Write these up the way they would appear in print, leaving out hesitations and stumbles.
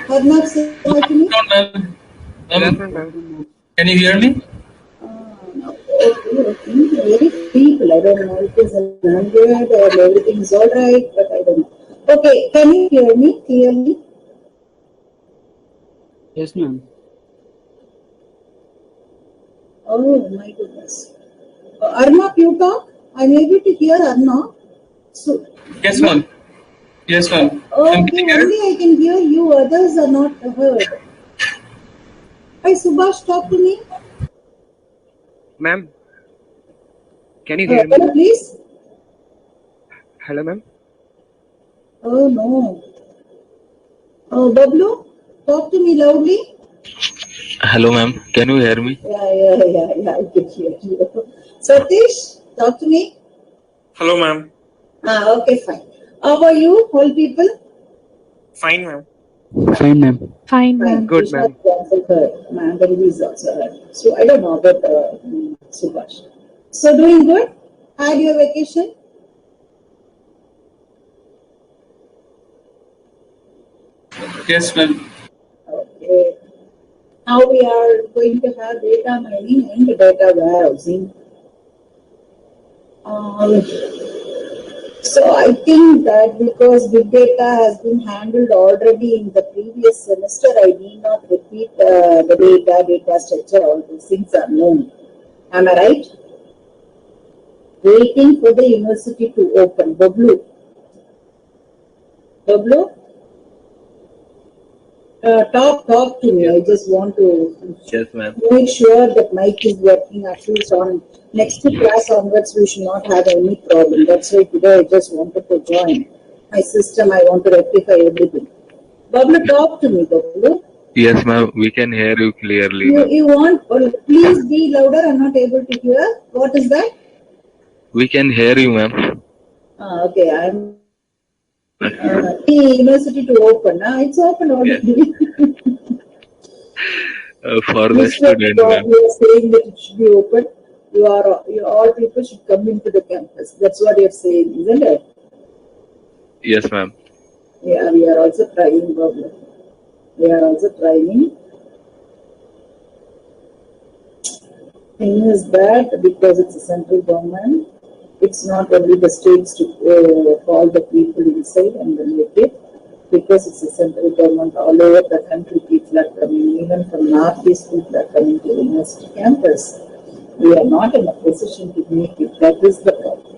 Arnab, say hi to me. Can you hear me? Okay. Very feeble. I don't know if it's 100 or everything is all right, but I don't know. Okay, can you hear me clearly? Yes, ma'am. Oh my goodness. Arnab, you talk? I'm able to hear Arnab. So, Yes, ma'am. Yes, ma'am. okay, only I can hear you, others are not heard. Hi, Subhash, talk to me. Ma'am, can you hear me? Hello, please. Hello, ma'am. Oh no. Bablu, talk to me loudly. Hello, ma'am. Can you hear me? Yeah, I can hear you. Satish, talk to me. Hello, ma'am. Okay, fine. How are you, all people? Fine, ma'am. Fine, ma'am. Fine, ma'am. Good, ma'am. Mandari is also heard. So I don't know about Subhash. So doing good? Had your vacation? Yes, ma'am. Okay. Now we are going to have data mining and data warehousing. So I think that because big data has been handled already in the previous semester, I need not repeat the data structure, all these things are known. Am I right? Waiting for the university to open. Bablu, talk to me. Yes, I just want to Yes, ma'am. make sure that mic is working at least on next class onwards. We should not have any problem. That's why today I just wanted to join my system. I want to rectify everything. Bablu, talk to me, Bablu. Yes, ma'am. We can hear you clearly, ma'am. You want? Please be louder. I'm not able to hear. What is that? We can hear you, ma'am. Okay, I'm the university to open. It's open already. For the Instead student, of ma'am. you are saying that it should be open, you all people should come into the campus. That's what you're saying, isn't it? Yes, ma'am. Yeah, we are also trying, Bablu. We are also trying. Thing is that because it's a central government, it's not only the states to call the people inside and then make it. Because it's a central government, all over the country, people are coming, even from Northeast, people are coming to the university campus. We are not in a position to make it. That is the problem.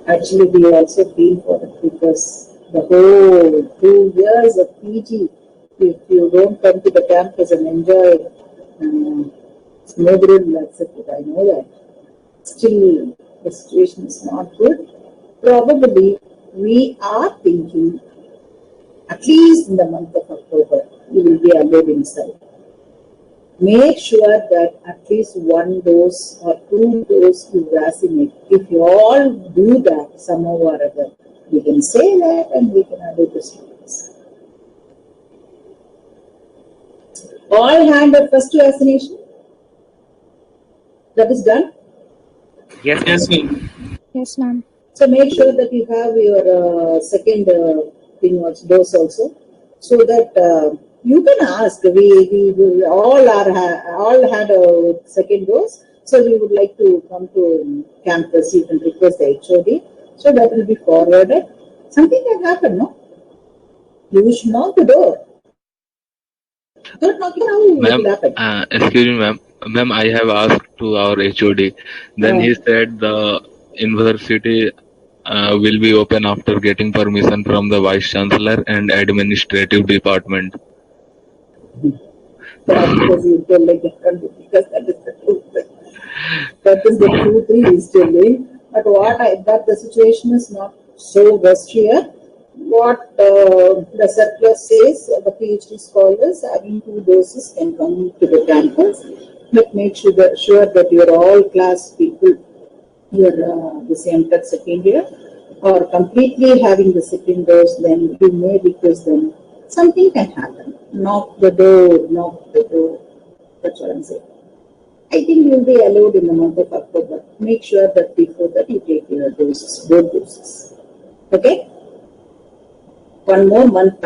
Actually, we also feel for it because the whole 2 years of PG, if you don't come to the campus and enjoy, nobody will accept it. I know that. Still, the situation is not good. Probably, we are thinking, at least in the month of October, we will be allowed inside. Make sure that at least 1 dose or 2 doses you vaccinate. If you all do that somehow or other, we can say that and we can allow the students. All hand at first vaccination. That is done. Yes, Yes, ma'am. ma'am. Yes, ma'am. So make sure that you have your second dose also, so that you can ask. We all had a second dose, so we would like to come to campus. You can request the HOD, so that will be forwarded. Something can happen, no? You should knock the door. Don't knock it, how it Ma'am, will happen? excuse me, ma'am. Ma'am, I have asked to our HOD. Then he said the university will be open after getting permission from the Vice Chancellor and Administrative Department. Because you tell like that, because that is the truth. That is the truth he is telling. But that the situation is not so worst here. What the circular says, the PhD scholars having 2 doses can come to the campus, but make sure that you're all class people, you're the same tech second year, or completely having the second dose, then you may request them. Something can happen. Knock the door. That's what I'm saying. I think you'll be allowed in the month of October. Make sure that before that you take your doses, both doses. Okay? 1 more month.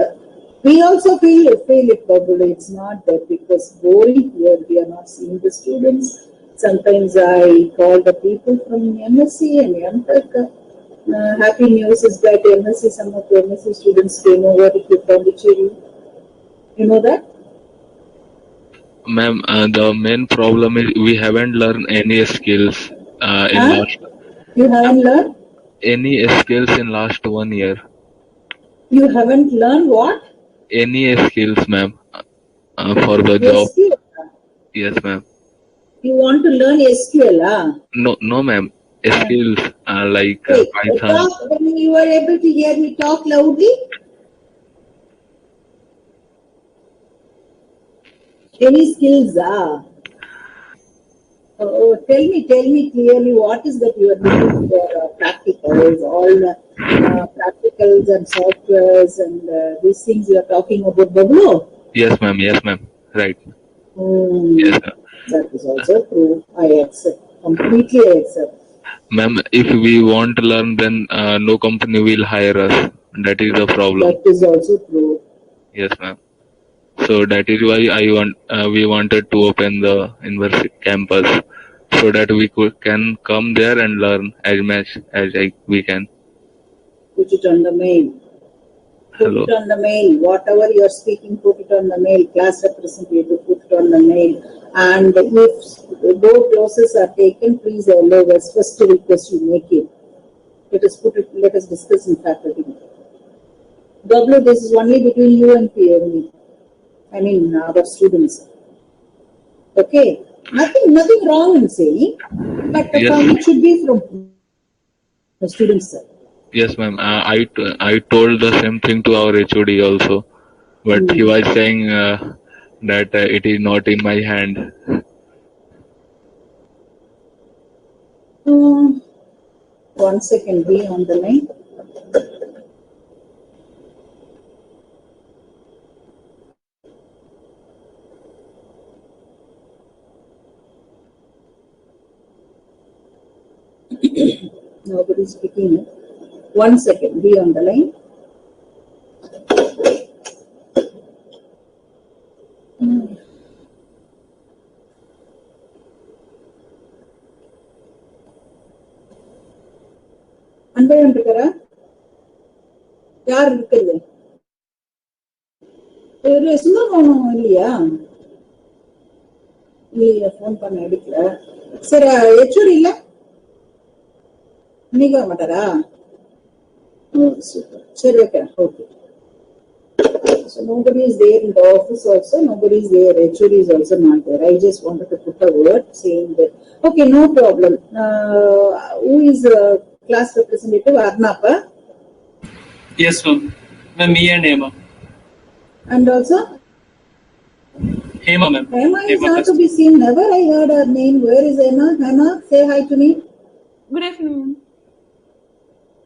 We also feel it probably. It's not that because boring here. We are not seeing the students. Sometimes I call the people from MSc and MTech. Happy news is that MSc, some of the MSc students came over to Pondicherry. You know that? Ma'am, the main problem is we haven't learned any skills in Huh? last You haven't learned? any skills in last 1 year. You haven't learned what? Any skills, ma'am, for the job. SQL. Yes, ma'am. You want to learn SQL, ah? No, ma'am. Skills like Wait, Python. talk when you are able to hear me talk loudly. Any skills, ah? Oh, tell me clearly what is that you are looking for practicals, all practicals and softwares and these things you are talking about, Bablu? Yes, ma'am. Yes, ma'am. Right. Yes, Yes, ma'am. that is also true. I accept. Completely I accept. Ma'am, if we want to learn, then no company will hire us. That is the problem. That is also true. Yes, ma'am. So that is why we wanted to open the university campus so that we can come there and learn as much as we can. Put it on the mail. Put Hello. it on the mail. Whatever you are speaking, put it on the mail. Class representative, put it on the mail. And if both clauses are taken, please allow us. First request you make it. Let us discuss in faculty. W, this is only between you and me. I mean, our students. Okay? Nothing wrong in saying, but the Yes. comment should be from the students' side. Yes, ma'am. I told the same thing to our HOD also, but he was saying that it is not in my hand. One second, be on the line. Nobody is speaking. One second, be on the line. Anbazhagan இருக்காரா? யார் இருக்கிறது? சுந்தரமோகனம் இல்லையா? இல்லையா, phone பண்ண எடுக்கல. சரி, HOD இல்ல? இன்னைக்கு வர மாட்டாரா? சரி, வைக்கிறேன். Okay. So nobody is there in the office also, nobody is there, HOD is also not there. I just wanted to put a word saying that, okay, no problem. Who is class representative? Arnapa? Yes, ma'am. Ma'am, me and Hema. And also? Hema, ma'am. Hema is Hema not to be seen. Never I heard her name. Where is Hema? Hema, say hi to me. Good afternoon.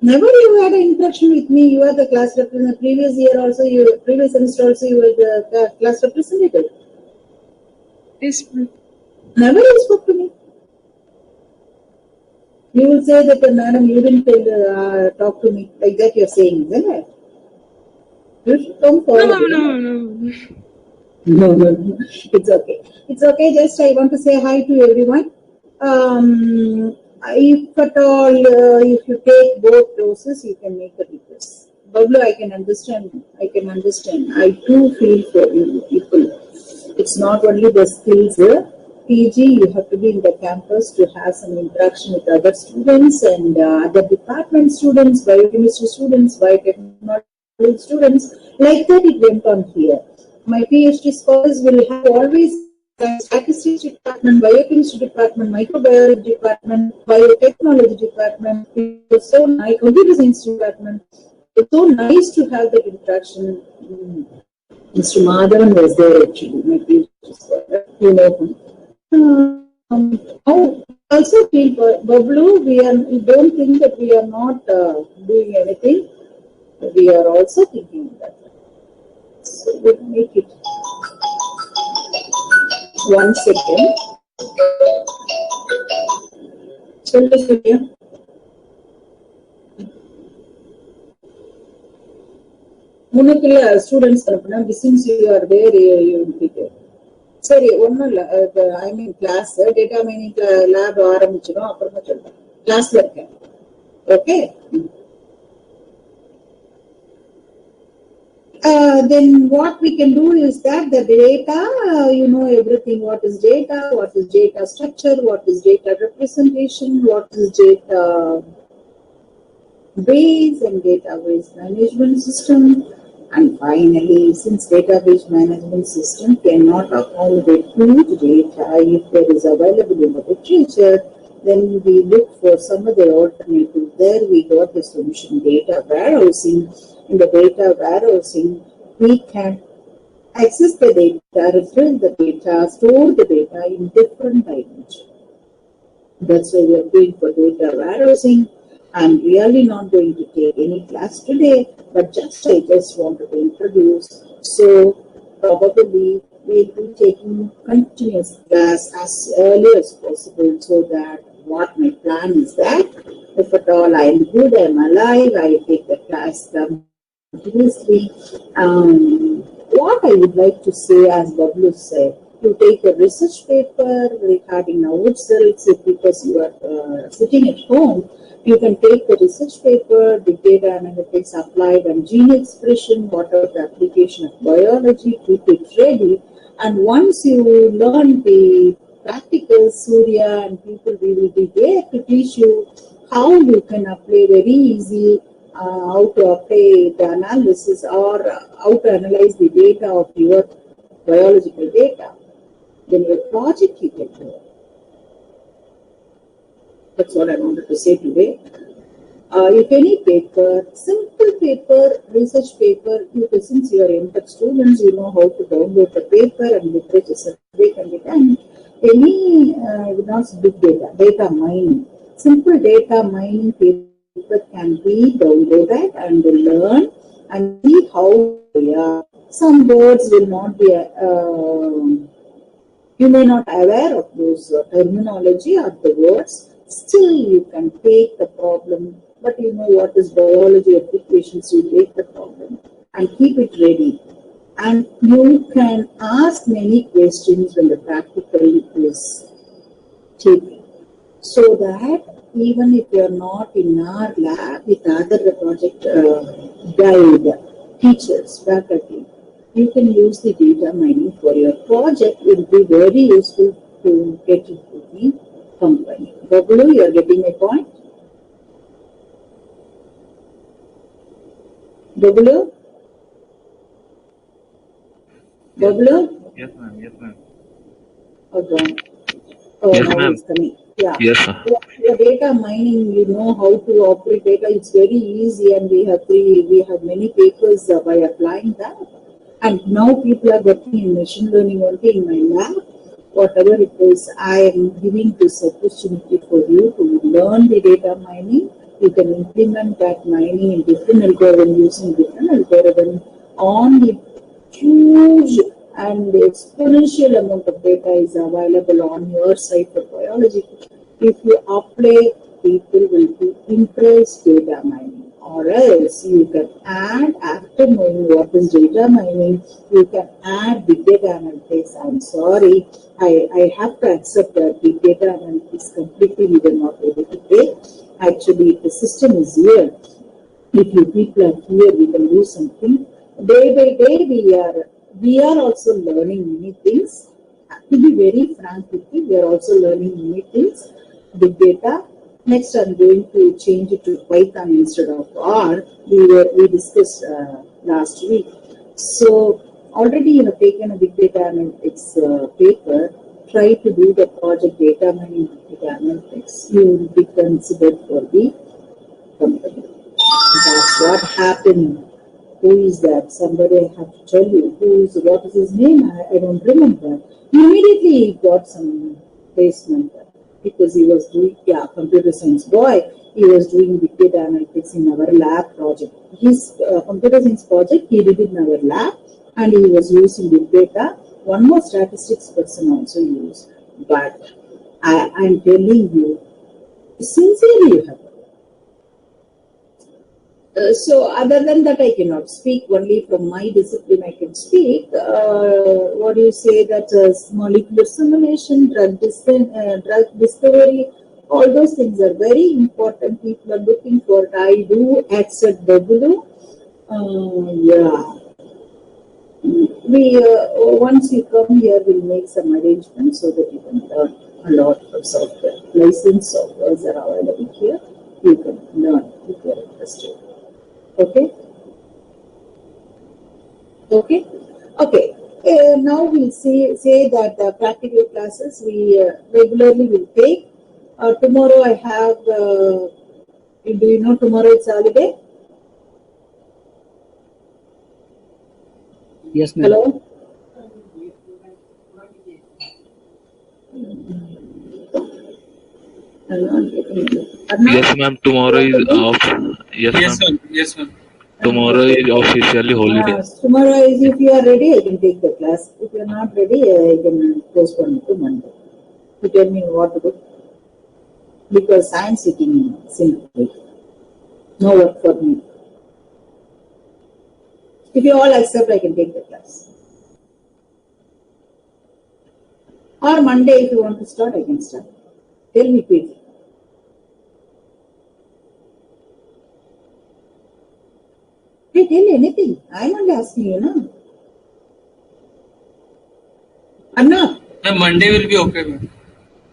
Never you had an interaction with me. You are the class representative. Previous semester also, you were the class representative. Yes, ma'am. Never you spoke to me. You will say that, madam, you didn't talk to me. Like that you are saying, isn't it? You should come forward. No. It's okay. It's okay. Just I want to say hi to everyone. If at all, if you take both doses, you can make a request. Bablu, I can understand. I too feel for you people. It's not only the skills. PG, you have to be in the campus to have some interaction with other students and other department students, biochemistry students, biotechnology students. Like that, it went on here. My PhD scholars will have always statistics department, biochemistry department, microbiology department, biotechnology department. It's so nice. Computer science department. It's so nice to have that interaction. Mr. Madhavan was there actually. My PhD scholar. You know him. I also feel, Bablu, we don't think that we are not doing anything. We are also thinking that. So we'll make it. One second. Sonia. முன்னுக்குள்ள students அனுப்புனா since you are there you will be there. சரி ஒன்றும் இல்லை, ஐ மீன் class data mining lab ஆரம்பிச்சிடும், அப்புறமா சொல்றேன். கிளாஸ்ல இருக்கேன். Okay. Then what we can do is that the data, you know everything. What is data structure, what is data representation, what is data base and database management system. And finally, since database management system cannot accommodate huge data if there is available in the literature, then we look for some other alternative. There we got the solution, data warehousing. In the data warehousing, we can access the data, retrieve the data, store the data in different dimensions. That's why we are doing for data warehousing. I'm really not going to take any class today, but I just wanted to introduce. So probably we'll be taking continuous class as early as possible, so that what my plan is that if at all I am good, I am alive, I take the class continuously. What I would like to say, as Bablu said, you take a research paper regarding now itself, because you are sitting at home. You can take the research paper, big data analytics, applied and gene expression, whatever the application of biology, keep it ready. And once you learn the practical, Surya and people, we will be there to teach you how you can apply very easy, how to apply the analysis or how to analyze the data of your biological data. Then your project you can do. That's what I wanted to say today. If any paper, simple paper, research paper, since you are MTech students, you know how to download the paper and literature survey can be done. Any, not big data, data mining. Simple data mining paper can be downloaded and learn and see how they are. Some words will not be, you may not aware of those terminology or the words. Still, you can take the problem, but you know what is biology applications, you take the problem and keep it ready. And you can ask many questions when the practical is taken. So that even if you are not in our lab with other project guide, teachers, faculty, you can use the data mining for your project. It will be very useful to get into the company. Bablu, you are getting my point? Bablu? Bablu? Yes, ma'am. Yes, ma'am. Okay. Oh, Yes, now ma'am. it's coming. Yeah. Yes, sir. The data mining, you know how to operate data. It's very easy, and we have many papers by applying that. And now people are working in machine learning only in my lab. Whatever it is, I am giving this opportunity for you to learn the data mining. You can implement that mining in different algorithm, using different algorithm on the huge and exponential amount of data is available on your site for biology. If you apply, people will be impressed data mining. Or else you can add, after knowing what is data mining, you can add big data analytics. I'm sorry, I have to accept that big data analytics completely we were not able to take. Actually, the system is here. If you people are here, we can do something. Day by day, we are also learning many things. To be very frank with you, we are also learning many things. Big data. Next, I'm going to change it to Python instead of R. We discussed last week. So already you have taken a big data analytics paper. Try to do the project data mining data analytics. You will be considered for the company. That's what happened. Who is that? Somebody I have to tell you. What is his name? I don't remember. Immediately he got some placement because he was doing, computer science boy. He was doing big data analytics in our lab project. His computer science project, he did it in our lab and he was using big data. One more statistics person also used. But I'm telling you, sincerely you have So other than that, I cannot speak. Only from my discipline I can speak. What do you say that molecular simulation, drug discovery, all those things are very important. People are looking for it. I do accept Babulu. Yeah. We once you come here, we'll make some arrangements so that you can learn a lot of software. Licensed softwares are available here. You can learn if you are interested. Okay. Okay. Okay. Now we'll say that practical classes we regularly will take. Tomorrow I have. Do you know tomorrow it's holiday? Yes, ma'am. Hello. I'm not getting it. Yes, ma'am. Tomorrow is off. Yes, Yes, ma'am. ma'am. Yes, ma'am. Tomorrow is officially holiday. Tomorrow is if you are ready, I can take the class. If you are not ready, I can postpone it to Monday. You tell me what to do. Because I am sitting in Singapore. No work for me. If you all accept, I can take the class. Or Monday, if you want to start, I can start. Tell me quickly. Hey, tell anything. I'm only asking you, no? Anna, Ma'am, Monday will be okay, ma'am.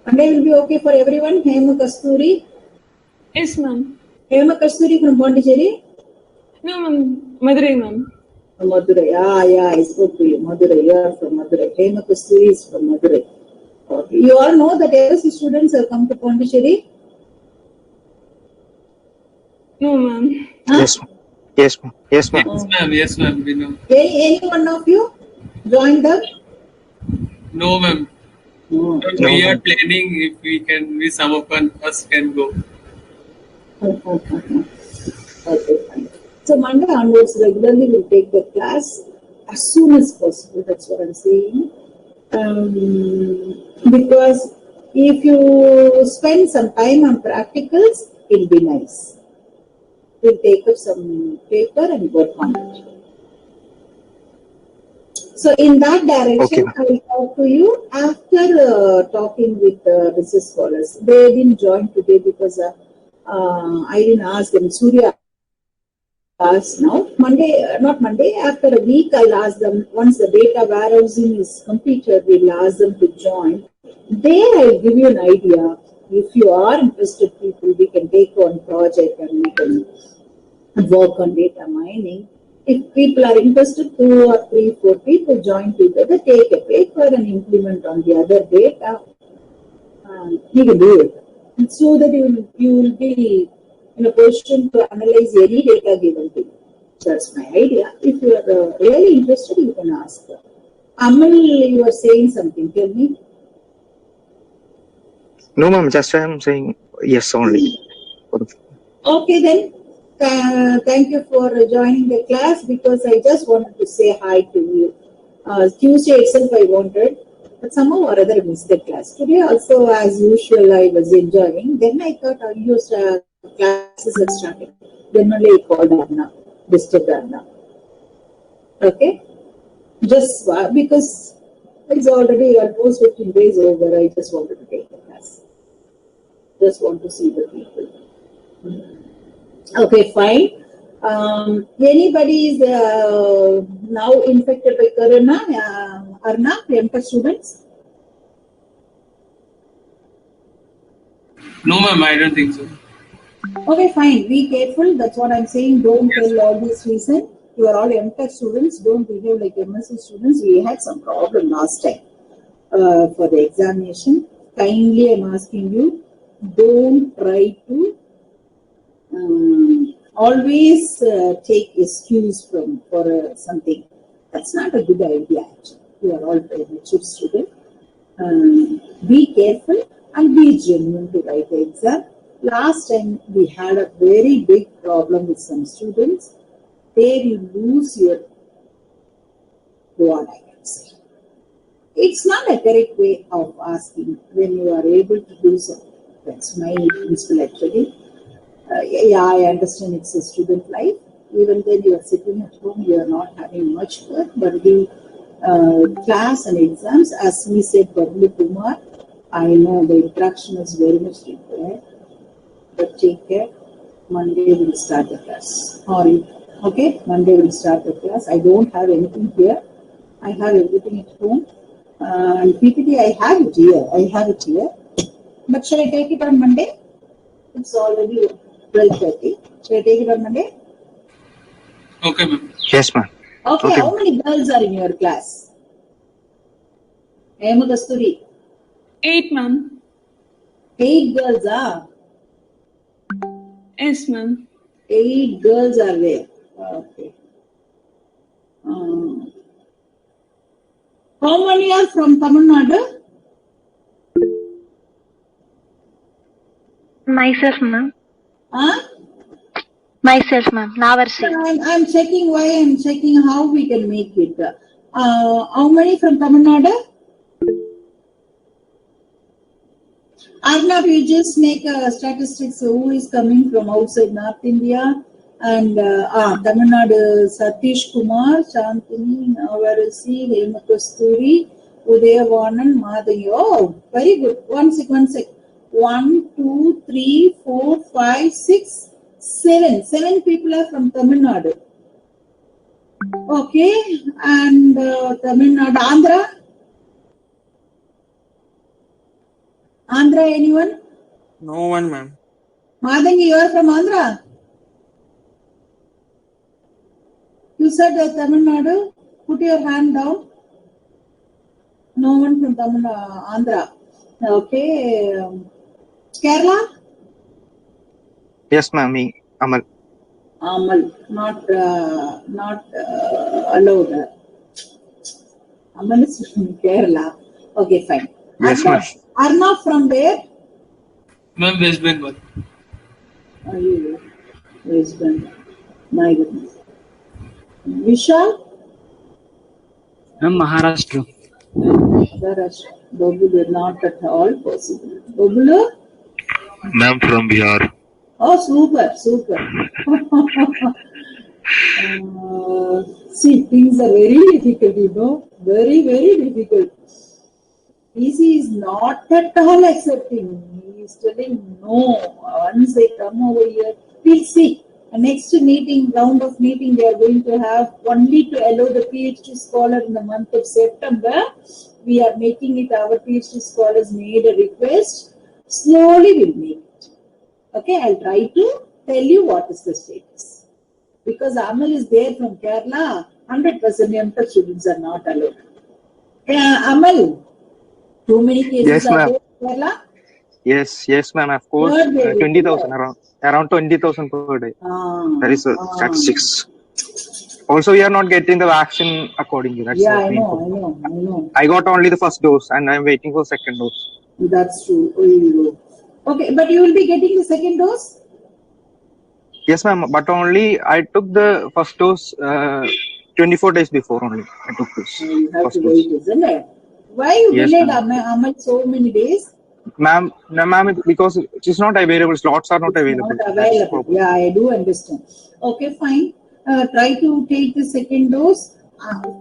Monday will be okay for everyone. Hema Kasturi. Yes, ma'am. Hema Kasturi from Pondicherry. No, ma'am. Madurai, ma'am. From Madurai. Yeah, I spoke to you. Madurai, you are from Madurai. Hema Kasturi is from Madurai. Okay. You all know that LSE students have come to Pondicherry? No, ma'am. Huh? Yes, ma'am. Yes, ma'am. Yes, ma'am. Yes, ma'am. Yes, ma'am. We know. Any one of you joined them? No, ma'am. No. But No, we are ma'am. planning if we can, we some of us can go. Okay, fine. So Monday onwards, regularly we'll take the class as soon as possible. That's what I'm saying. Because if you spend some time on practicals, it'll be nice. We'll take up some paper and work on it. So in that direction, Okay, I will talk to you after talking with business scholars. They didn't join today because I didn't ask them. Surya asked now. Monday, not Monday, after a week, I'll ask them. Once the data warehousing is completed, we'll ask them to join. There, I'll give you an idea. If you are interested, people, we can take on project and we can work on data mining. If people are interested, 2 or 3, 4 people join together, take a paper and implement on the other data. You can do it. So that you will be in a position to analyze any data given to you. That's my idea. If you are really interested, you can ask. Amal, you are saying something. Tell me. No, ma'am. Just I'm saying yes only. Okay then. Thank you for joining the class because I just wanted to say hi to you. Tuesday itself I wanted, but somehow or other I missed the class. Today also, as usual, I was enjoying. Then I thought your classes had started. Then only I called Anna, disturbed Anna. Okay? Just because it's already almost 15 days over, I just wanted to take the class. Just want to see the people. Okay, fine. Anybody is now infected by corona? Arna, MTech students? No, ma'am. I don't think so. Okay, fine. Be careful. That's what I'm saying. Don't tell all this reason. You are all MTech students. Don't behave like MSc students. We had some problem last time for the examination. Kindly, I'm asking you, don't try to always take excuse for something. That's not a good idea actually. You are all very mature students. Be careful and be genuine to write the exam. Last time we had a very big problem with some students. There you lose your what I can say. It's not a correct way of asking when you are able to do so. That's my principle actually. Yeah, I understand it's a student life. Even then, you are sitting at home, you are not having much work, but the class and exams, as we said, Bablu Kumar, I know the interaction is very much required, but take care. Monday we'll start the class. Okay, Monday we'll start the class. I don't have anything here. I have everything at home. And PPT, I have it here. But shall I take it on Monday? It's already 12:30. Shall I take it on Monday? Okay, ma'am. Yes, ma'am. Okay, Okay. how many girls are in your class? Hema Kasturi. 8, ma'am. 8 girls, ah? Yes, ma'am. 8 girls are there. Okay. How many are from Tamil Nadu? Myself, ma'am. Huh? Myself, ma'am. Navarsi. I'm checking why I'm checking how we can make it. How many from Tamil Nadu? Arnab, you just make statistics who is coming from outside North India and Tamil Nadu, Satish Kumar, Shantini, Navarasi, Hema Kasturi, Udayavanan, Madhavi. Oh, very good. One sec. 1, 2, 3, 4, 5, 6, 7. 7 people are from Tamil Nadu. Okay, and Tamil Nadu, Andhra, anyone? No one, ma'am. Madhangi, you are from Andhra? You said Tamil Nadu. Put your hand down. No one from Tamil Andhra. Okay. Kerala? Yes, ma'am. Me, Amal. Amal, not allowed. Amal is from Kerala. Okay, fine. Yes, ma'am. Arnab from where? Ma'am, West Bengal. Are you West Bengal? My goodness. Vishal? Ma'am, Maharashtra. Maharashtra. Bobulu, not at all possible. Bobulu? Ma'am, from Bihar. Oh, super. See, things are very difficult, very, very difficult. PC is not at all accepting. He is telling no. Once they come over here, we'll see. Next round of meeting, they are going to have only to allow the PhD scholar in the month of September. We are making it, our PhD scholars made a request. Slowly we'll make it. Okay, I'll try to tell you what is the status. Because Amal is there from Kerala, 100% MTech students are not allowed. Amal, too many cases Yes, are ma'am. there in Kerala? Yes, ma'am. Of course, Where they will 20,000 go? around 20,000 per day. Ah, That is statistics. Also, we are not getting the vaccine accordingly. That's yeah, the I main know. problem. I got only the first dose, and I'm waiting for second dose. That's true. Okay, but you will be getting the second dose? Yes, ma'am. But only I took the first dose 24 days before only. I took this. You have first to dose. wait, isn't it? Why you Yes, delayed ma'am. Amal so many days? Ma'am, because it is not available. Slots are not It's available. not That's the available. problem. Yeah, I do understand. Okay, fine. Try to take the second dose.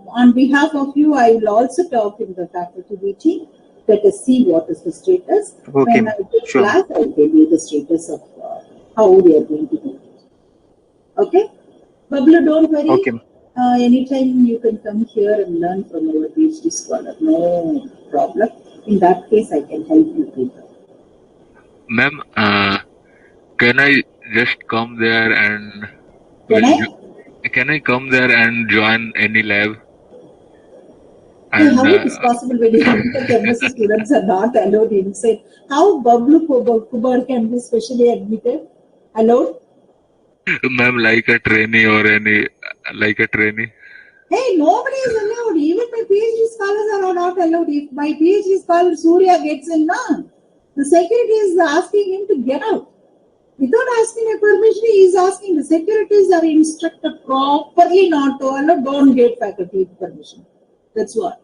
On behalf of you, I will also talk in the faculty meeting. Let us see what is the status. Okay, When I take sure. class, I will tell you the status of how they are going to do it. Okay? Bablu, don't worry. Okay. Anytime you can come here and learn from our PhD scholar. No problem. In that case, I can help you people. Ma'am, can I just come there and Can I come there and join any lab? And how it is possible when MSc students are not allowed inside? How Bablu Kubar can be specially admitted? Allowed? Ma'am, like a trainee or like a trainee. Hey, nobody is allowed. Even my PhD scholars are not allowed. If my PhD scholar Surya gets in, the secretary is asking him to get out. Without asking a permission, he is asking. The secretaries are instructed properly not to allow. Don't get faculty permission. That's what.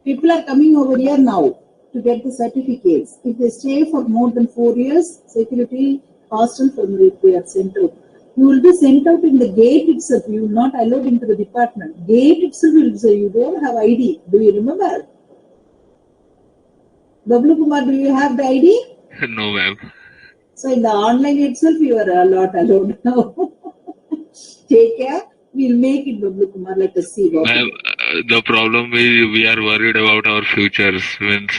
People are coming over here now to get the certificates. If they stay for more than 4 years, security hostel from which we are sent out. You will be sent out in the gate itself. You will not allowed into the department. Gate itself will say you don't have ID. Do you remember? Bablu Kumar, do you have the ID? No, ma'am. So in the online itself, you are not allowed now. Take care. We'll make it, Bablu Kumar. Let us see. Ma'am, the problem is we are worried about our futures. Means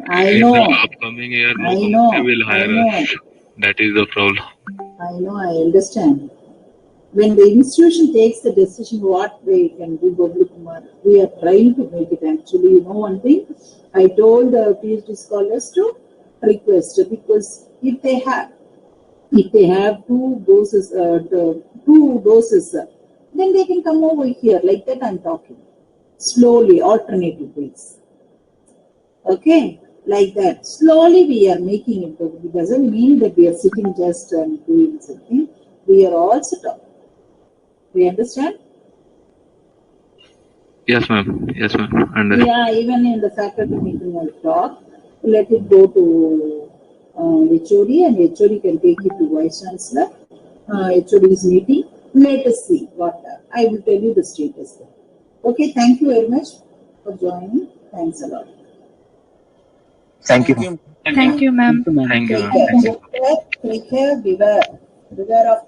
I in know. the upcoming year, no I company know. will I hire know. us. That is the problem. I know. I understand. When the institution takes the decision what they can do, Bablu Kumar, we are trying to make it actually. You know one thing, I told the PhD scholars to request, because if they have two doses, then they can come over here. Like that I'm talking. Slowly, alternative ways. Okay? Like that. Slowly we are making it. It doesn't mean that we are sitting just and doing something. We are also talking. We understand? Yes, ma'am. Yes, ma'am. Understand. Yeah, even in the faculty meeting I'll talk. Let it go to HOD, and HOD can take it to Vice Chancellor. HOD's meeting. Let us see what I will tell you the status. Okay, thank you very much for joining. Thanks a lot. Thank you. Thank you, ma'am. Thank you, Take ma'am. care. Take care. Beware of